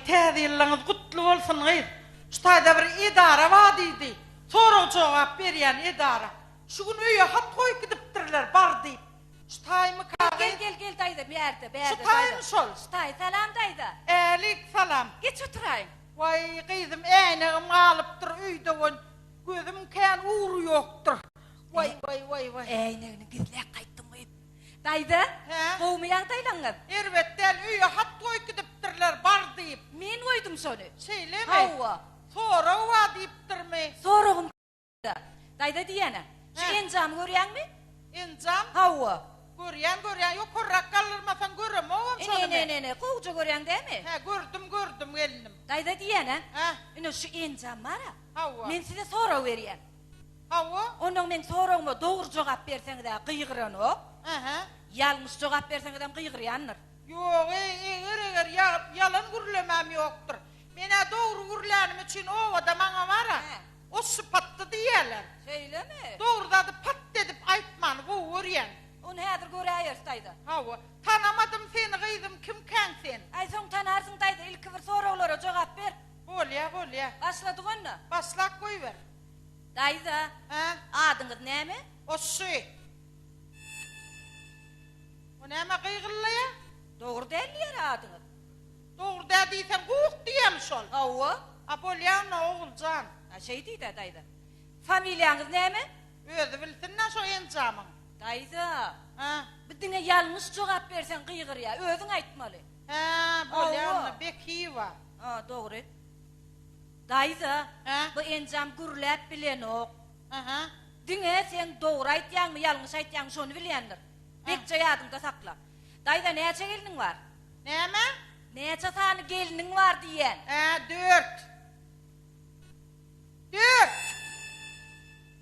täze ýylyňyz gutly bolsun gyz. Şutaýda bir idara bar diýdi. Sonra jogap berýän idara. Şu gün öýe hat goýup gidipdirler bar diýip. Şutaýmy Gel dayda berde. Şutaýmy şol. Şutay salam dayda. Älik salam. Geç oturaýyn. Vay gyzym äňegim alypdyr öýde won. Gözüm kän uğru ýokdur. Vay. Äýnegini gizläp gaýtdym goýup. Dayda, gowmaýan daýlaňyz. Erbetden öýe hat goýup gidipdirler bar diýip. Men goýdum şonu. Şeýlemi? Hawa. Sonra wa diýipdirmi? Soragym dayda diýene. Şu enjam görýänmi? Enjam? Hawa. Görýän ýok korrak galyrmasan görem oğlum şonu. Ne, gowja görýän dämi? He, gördüm gelinim. Dayda diýene. Ha? Ine şu enjam bara. Hawa. Men size sorag berýän. Hawa? Onuň men soragma dogry jogap berseňiz gyýgyran o. Aha. Ýalňyş jogap berseňiz hem gyýgyrýandyr. Ýok, eger yalan gürlemem ýokdur. Mene dogry gürlänim üçin o da maňa bara. O sypatly diýerler. Şeýlemi? Dogryda da pat edip aýtman, bu görýän. Onu häzir göräýär dayda. Hawa, tanamadym seni gyzym, kim kän sen? Ay soň tanarsyň dayda ilki bir soraglara jogap ber. Bolýa. Başladyk onda. Baslak goýber. Dayda, Ha? adyňyz näme? Oşy. O näme gyýgylýa? Dogry dälýär adyňyz. Dogryda diýsem guq diýem şol. Hawa. A bolýan oğulcan. Ha şey diýdi dayda. Familiýaňyz näme? Özü bilsinna şo enjamyň. Dayda. Ha? Bidiňe ýalňyş jogap bersen gyýgyrýar, özüň aýtmaly. Ha, bolýan bekiwa. Ha, dogry. Dayda, Ha? bu enjam gürläp bilen ok. Aha. Diňe sen dogry aýtýanmy, ýalňyş aýtýan şonu bilýändir. Bekçe ýadynda sakla. Dayda näçe geliniň bar? Näme? Näçe sany geliniň bar diýen? 4.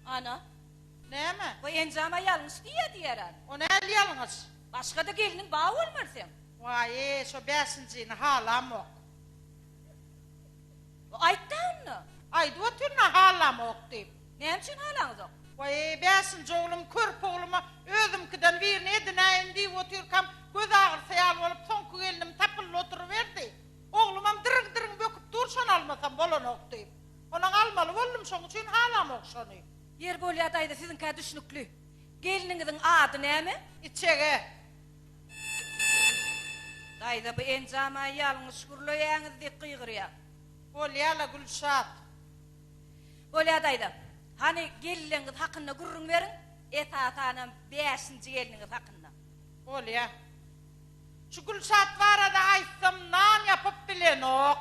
Ana, Näme? bu enjama ýalňyş diýer. O näli ýalňyş? Başga da geliniň bar bolmarsam. Vay, şo 5-nji halam ok. Bu aýtdanmy? Aýdy oturna halam ok diýip. Näme üçin halaňyz ok? Vay, 5-nji oğlum körp oğluma özümkiden birini edinäýin diýip oturkam göz ağrysy ýaly bolup soňky gelinim tapyl oturuverdi. Oğlumam dırıng böküp durşan almasam bolan ok diýip. Onaň almaly boldum şoň üçin halam ok şonu. Yer bolýar dayda siziň ka düşnükli. Geliniňiziň ady näme? İçege. Dayda bu enjama ýalňyş gürleýäňiz diýip gyýgyrýar. Bolýala Gülşat. Bolýar dayda. Hani geliniňiz hakynda gürrüň berin, etatanyň 5-nji geliniňiz hakynda. Bolýa. Şu Gülşat barada aýtsam nan ýapyp bilen ok.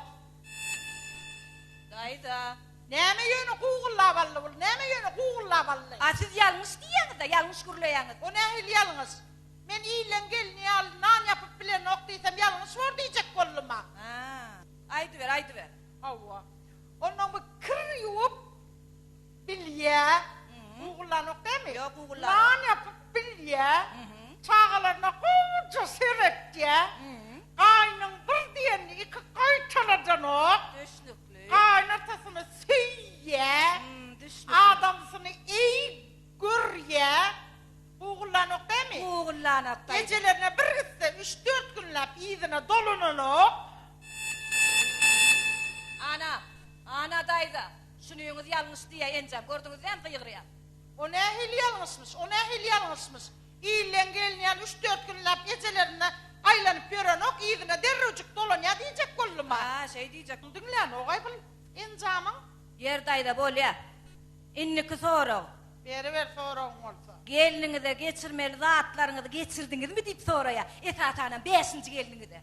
Dayda. Näme ýöne gugullawaly bol? Näme ýöne gugullawaly? A siz ýalňyş diýäňiz da, ýalňyş gürleýäňiz. O nähil ýalňyş? Men iýlen gelini ýaly nan ýapyp bilen ok diýsem ýalňyş bor diýjek boldum ha. Ha, aýdy ber. Hawa. Onuň bu kir ýuwup bilýä. Gugullanok dämi? Ýok, gugullanok. Nan ýapyp bilýä. Çağalaryna goýja seretýä. Gaýnyň bir diýeni iki gaýçaladan ok. Düşnükli. Gaýnatysyny süýýä. Düşnükli. Adamsyny iyi görýä. Gugullanok dämi? Gugullanok dayda. Gecelerine bir gitse 3-4 günläp ýyzyna dolunanok. Ana dayda. Şunu ýöňiz ýalňyş diýä enjam. Gördüňizmi gyýgyrýar. O nähil ýalňyşmyş? İýlen gelýän 3-4 günläp gecelerine aýlanyp ýören ok ýyzyna derrejik dolanýar diýjek boldum ha. Ha, şey diýjek. Diňlän ogay bil enjamyň. Yer dayda bolýar. Inniki sorag. Beriber soragyň bolsa. Geliniňize geçirmeli zatlaryňyzy geçirdiňizmi diýip soraýar. Etatanyň 5-nji geliniňize.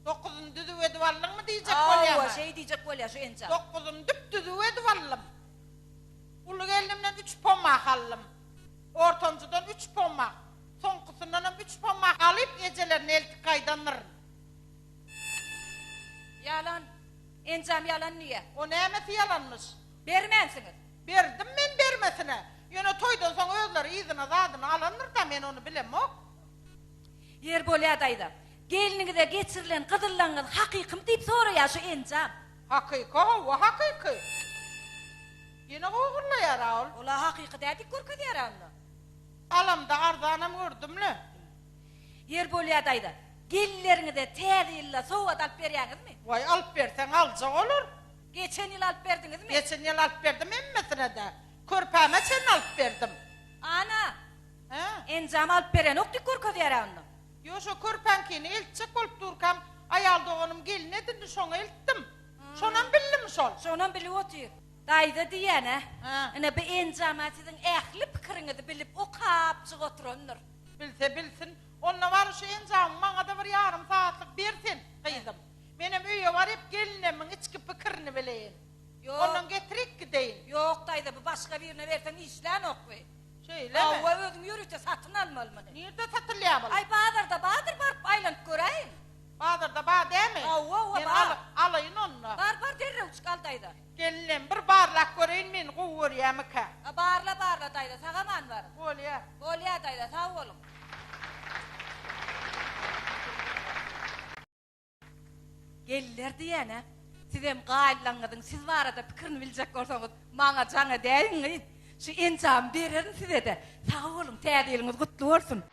9-njy düzüp edip aldyňmy diýjek bolýar. Awa, şey diýjek bolýar şu enjam. 9-njy düzüp edip aldym. Ulu gelinimden 3 pomak aldım. Ortancıdan 3 pomak. Soňkysyndan 3 pomak alyp ejelerini eltip gaýdanyryn. Yalan. Enjam yalan niye? O nämesi yalanmyş? Bermensiňiz. Berdim men bermesine. Ýöne toýdan soň özleri ýyzyna zadyny alandyr da men onu bilemok. Yer bolýar dayda. Geliniňize geçirilen gyzyllaňyz hakykym diýip soraýar şu enjam. Hakyky, o hakyky. Ýene gogurlaýar ol. Ola hakyky dädik görkezýär onu. Alamda arzanam gördümlü. Yer bolýar dayda. Gelinleriňize täze ýylla sowat alyp berýäňizmi? Vay alıp versen alacak olur. Geçen yıl alıp verdiniz mi? Geçen yıl alıp verdim emmesine de. Körpeme sen alıp verdim. Ana, He? encam alıp veren oktu kurka veren onu. Yo şu körpenkini iltecek olup durkam. Ayalda onun gelin edin şona ilttim. Şonan bildim şol. Şonan bilip otuyor. Dayda diyene, Ha. ana bir encama sizin ehli pikirini de bilip o kapçık oturanlar. Bilse bilsin. Onunla var şu encamı bana da bir yarım saatlik versin kıydım. Benim üye var hep gelinimin içki pikirini bileyim. Yok. Onun getirik gideyim. Yok dayda bu başka birine versen işlen ok be. Şöyle mi? Avva ödüm yürüyte satın almalı mı? Nerede satılıyor? Ay Bahadır'da var aylan göreyim. Bahadır'da bağ değil mi? Avva Ben bağ. alayın onunla. Var derre uçkal dayda. Gelinim bir barlak göreyim ben kuvur yemike. Bağırla dayda sağaman var. Ol ya. Bol ya dayda sağ olun. Gelirler diyene. Sizem gaylangadın siz var da pikirini bilecek olsanız bana canı deyin. Şu encam verin size de. Sağ olun, tədiyiniz kutlu olsun.